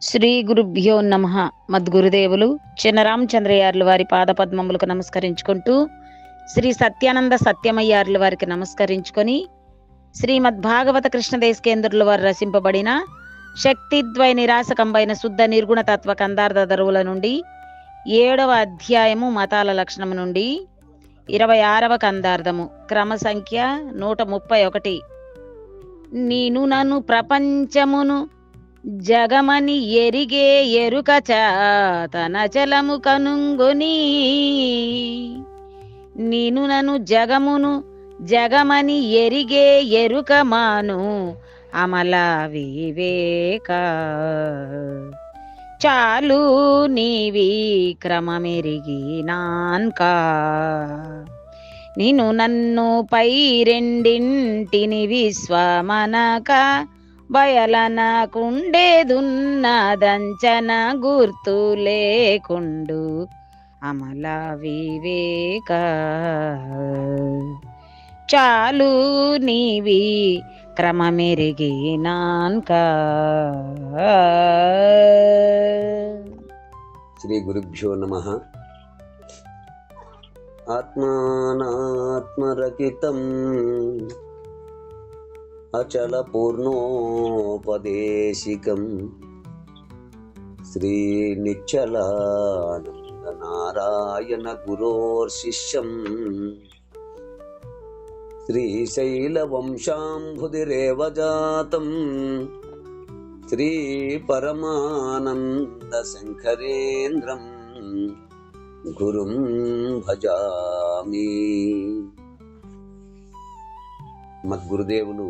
శ్రీ గురుభ్యో నమః. మద్గురుదేవులు చిన్నరామచంద్రయార్ల వారి పాదపద్మములకు నమస్కరించుకుంటూ, శ్రీ సత్యానంద సత్యమయ్యార్ల వారికి నమస్కరించుకొని, శ్రీమద్భాగవత కృష్ణదేశకేంద్రుల వారు రచింపబడిన శక్తిద్వయ నిరాశకంబైన శుద్ధ నిర్గుణ తత్వ కందార్థ దరువుల నుండి 7వ అధ్యాయము మతాల లక్షణము నుండి 26వ కందార్థము క్రమ సంఖ్య 131. నేను నన్ను ప్రపంచమును జగమని ఎరిగే ఎరుక తన చలము కనుంగొని, నేను నన్ను జగమును జగమని ఎరిగే ఎరుక మాను అమల వివేక, చాలు నీవి క్రమమెరిగి నాన్కా, నిన్ను నన్ను పై రెండింటిని విశ్వమనక బయలనకుండేదున్నదంచన గుర్తు లేకుండు అమల వివేక, చాలు నీవి క్రమమెరిగి నాన్కా. శ్రీ గురుభ్యో నమః. ఆత్మానాత్మరకితం అచల పూర్ణోపదేశికం శ్రీ నిశ్చలానంద నారాయణ గురోర్శిష్యం శ్రీశైల వంశాంబుధిరేవ జాతం శ్రీ పరమానంద శంకరేంద్రం గురుం భజామి. మద్గురుదేవులు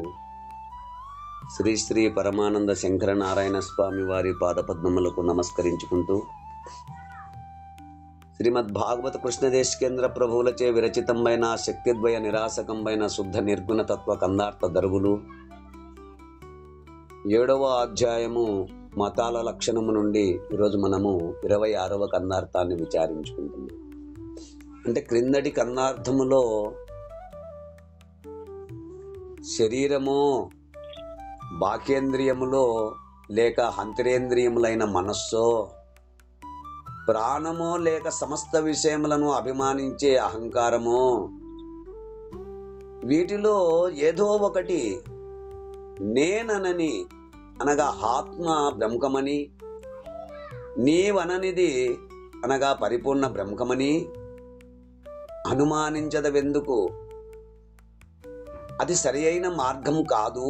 శ్రీ శ్రీ పరమానంద శంకర నారాయణ స్వామి వారి పాదపద్మములకు నమస్కరించుకుంటూ, శ్రీమద్ భాగవత కృష్ణదేశకేంద్ర ప్రభువులచే విరచితంబైన శక్తిద్వయ నిరాశకంబైన శుద్ధ నిర్గుణ తత్వ కందార్థ దరువులు 7వ అధ్యాయము మతాల లక్షణము నుండి ఈరోజు మనము 26వ కందార్థాన్ని విచారించుకుంటున్నాం. అంటే క్రిందటి కందార్థములో శరీరమో బాహ్యేంద్రియములో లేక హంతరేంద్రియములైన మనస్సో, ప్రాణమో లేక సమస్త విషయములను అభిమానించే అహంకారమో, వీటిలో ఏదో ఒకటి నేననని అనగా ఆత్మ బ్రహ్మమని, నీవననిది అనగా పరిపూర్ణ బ్రహ్మమని అనుమానించదవెందుకు? అది సరి అయిన మార్గం కాదు.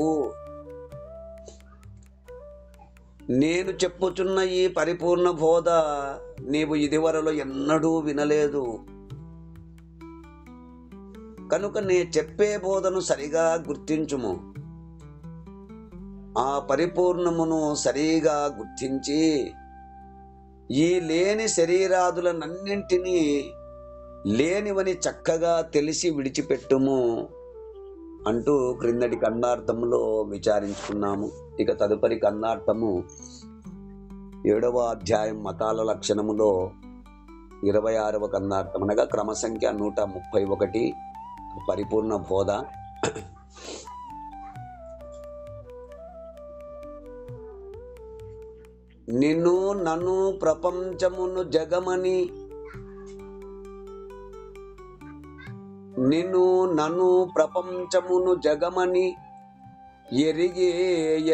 నేను చెప్పుచున్న ఈ పరిపూర్ణ బోధ నీవు ఇదివరలో ఎన్నడూ వినలేదు కనుక నే చెప్పే బోధను సరిగా గుర్తించుము. ఆ పరిపూర్ణమును సరిగా గుర్తించి ఈ లేని శరీరాదులనన్నింటినీ లేనివని చక్కగా తెలిసి విడిచిపెట్టుము అంటూ క్రిందటి కందార్థములో విచారించుకున్నాము. ఇక తదుపరి కందార్థము 7వ అధ్యాయం మతాల లక్షణములో 26వ కందార్థం అనగా క్రమ సంఖ్య 131 పరిపూర్ణ బోధ. నిన్ను నన్ను ప్రపంచమును జగమని, నిన్ను నన్ను ప్రపంచమును జగమని ఎరిగే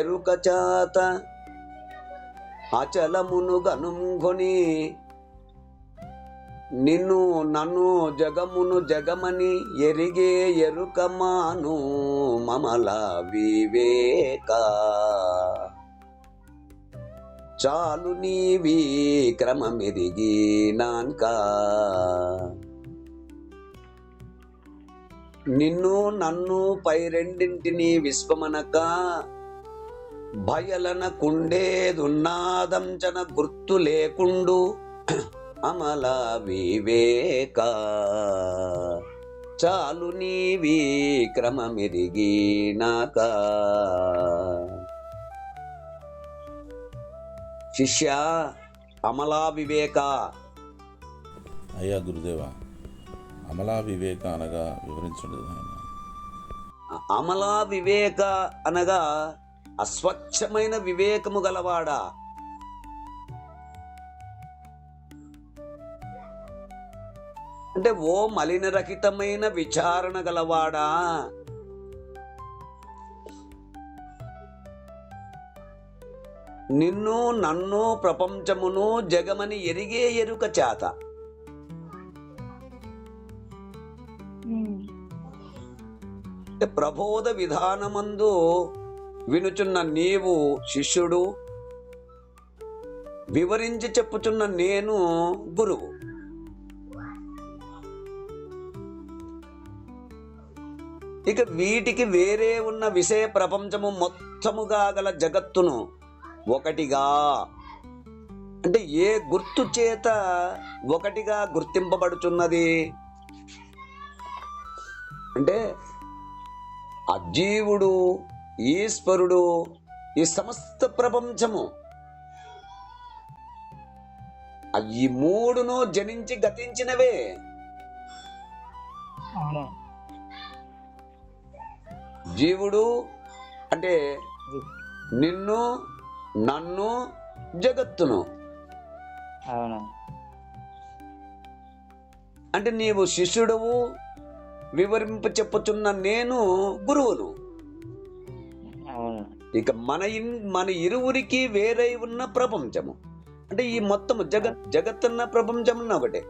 ఎరుక చాత అచలమును గనుంగొని, నిన్ను నన్ను జగమును జగమని ఎరిగే ఎరుక మాను మమల వివేక, చాలు నీవి క్రమమెరిగి నాన్కా, నిన్ను నన్ను పై రెండింటిని విశ్వమనక భయలనకుండేదున్నాదంచన గుర్తు లేకుండు అమల వివేక, చాలు నీవి క్రమమెరిగి నాకా. శిష్య, అమలా వివేక. అయ్యా గురుదేవా, అమలా వివేక అనగా వివరించండి. అమలా వివేక అనగా అస్వచ్ఛమైన వివేకము గలవాడా, అంటే ఓ మలినరహితమైన విచారణ గలవాడా, నిన్ను నన్ను ప్రపంచమును జగమని ఎరిగే ఎరుక చేత ప్రబోధ విధానమందు వినుచున్న నీవు శిష్యుడు, వివరించి చెప్పుచున్న నేను గురువు. ఇక వీటికి వేరే ఉన్న విషయ ప్రపంచము మొత్తముగా గల జగత్తును ఒకటిగా, అంటే ఏ గుర్తు చేత ఒకటిగా గుర్తింపబడుచున్నది అంటే అజీవుడు, ఈశ్వరుడు, ఈ సమస్త ప్రపంచము ఈ మూడును జనించి గతించినవే. జీవుడు అంటే నిన్ను నన్ను జగత్తును, అంటే నీవు శిష్యుడవు, వివరింప చెప్పుచున్న నేను గురువును. ఇక మన ఇరువురికి వేరై ఉన్న ప్రపంచము అంటే ఈ మొత్తము జగత్తన్న ప్రపంచం ఒకటే.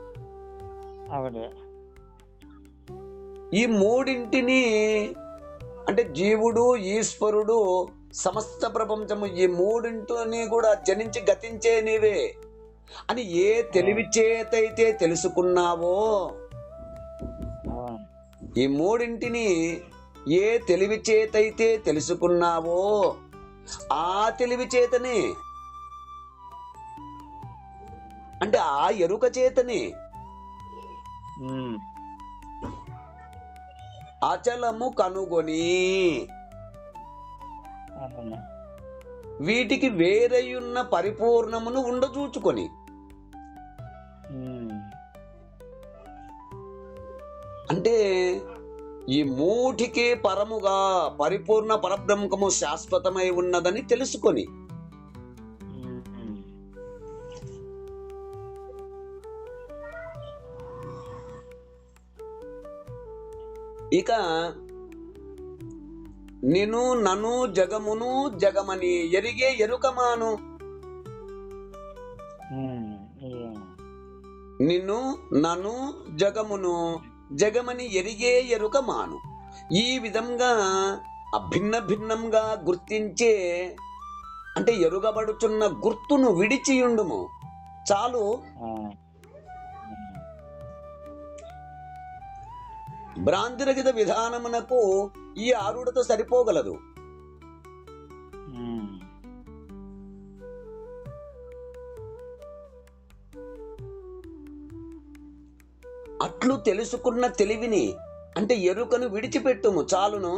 ఈ మూడింటిని అంటే జీవుడు, ఈశ్వరుడు, సమస్త ప్రపంచము ఈ మూడింటిని కూడా జనించి గతించే నీవే అని ఏ తెలివి చేతైతే తెలుసుకున్నావో, ఈ మూడింటిని ఏ తెలివి చేతైతే తెలుసుకున్నావో ఆ తెలివి చేతనే, అంటే ఆ ఎరుక చేతనే అచలము కనుగొని వీటికి వేరయున్న పరిపూర్ణమును ఉండచూచుకొని, అంటే ఈ మూటికే పరముగా పరిపూర్ణ పరబ్రహ్మము శాశ్వతమై ఉన్నదని తెలుసుకొని, ఇక నిన్ను నన్ను జగమును జగమని ఎరిగే ఎరుకమాను, నిన్ను నన్ను జగమును జగమని ఎరిగే ఎరుకమాను. ఈ విధంగా అభిన్న భిన్నంగా గుర్తించే అంటే ఎరుగబడుచున్న గుర్తును విడిచియుండుము చాలు. భ్రాంతిరహిత విధానమునకు ఈ ఆరుడత సరిపోగలదు. అట్లు తెలుసుకున్న తెలివిని అంటే ఎరుకను విడిచిపెట్టుము చాలును.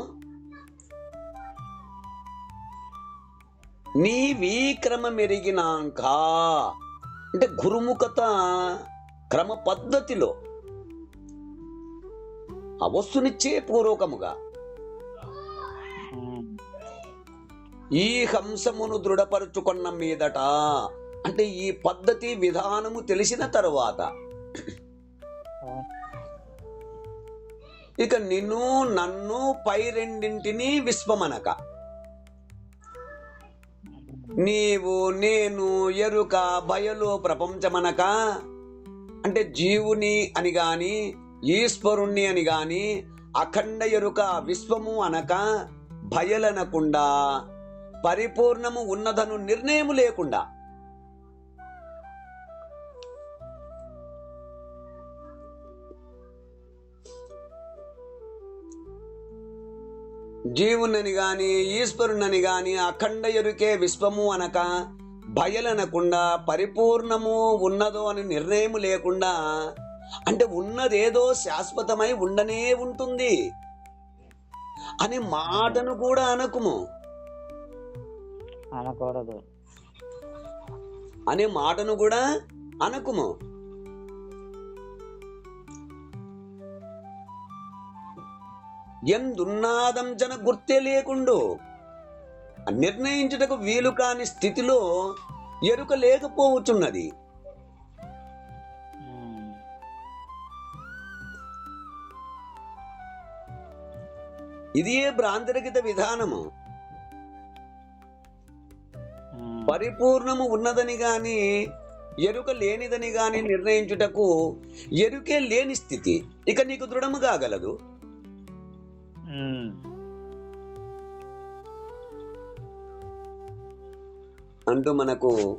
నీ వీక్రమమెరిగినాక అంటే గురుముఖత క్రమ పద్ధతిలో ఆ వస్తునిచ్చే పూర్వకముగా ఈ హంసమును దృఢపరుచుకున్న మీదట అంటే ఈ పద్ధతి విధానము తెలిసిన తరువాత ఇక నిన్ను నన్ను పై రెండింటినీ విశ్వమనక నీవు నేను ఎరుక బయలు ప్రపంచమనక అంటే జీవుని అని గాని ఈశ్వరుణ్ణి అని గాని అఖండ ఎరుక విశ్వము అనక భయలనకుండా పరిపూర్ణము ఉన్నదను నిర్ణయము లేకుండా జీవునని గాని ఈశ్వరునని గాని అఖండ ఎరుకే విశ్వము అనక భయలనకుండా పరిపూర్ణము ఉన్నదో అని నిర్ణయము లేకుండా అంటే ఉన్నదేదో శాశ్వతమై ఉండనే ఉంటుంది అని మాటను కూడా అనకుము, అనకూడదు అనే మాటను కూడా అనకుము. ఎందున్నాదంచన గుర్తే లేకుండు నిర్ణయించుటకు వీలు కాని స్థితిలో ఎరుక లేకపోవచ్చున్నది. ఇదియే భ్రాంతిరహిత విధానము. పరిపూర్ణము ఉన్నదని గాని ఎరుక లేనిదని గాని నిర్ణయించుటకు ఎరుకే లేని స్థితి ఇక నీకు దృఢము కాగలదు. అంటూ మనకు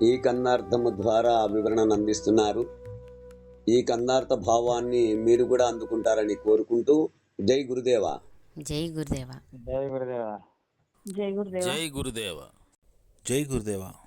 ఈ కన్నార్థము ద్వారా వివరణను అందిస్తున్నారు. ఈ కన్నార్థ భావాన్ని మీరు కూడా అందుకుంటారని కోరుకుంటూ జై గురుదేవ. జై గురుదేవ. జై గురుదేవ. జై గురుదేవ. జై గురుదేవ. జై గురుదేవ.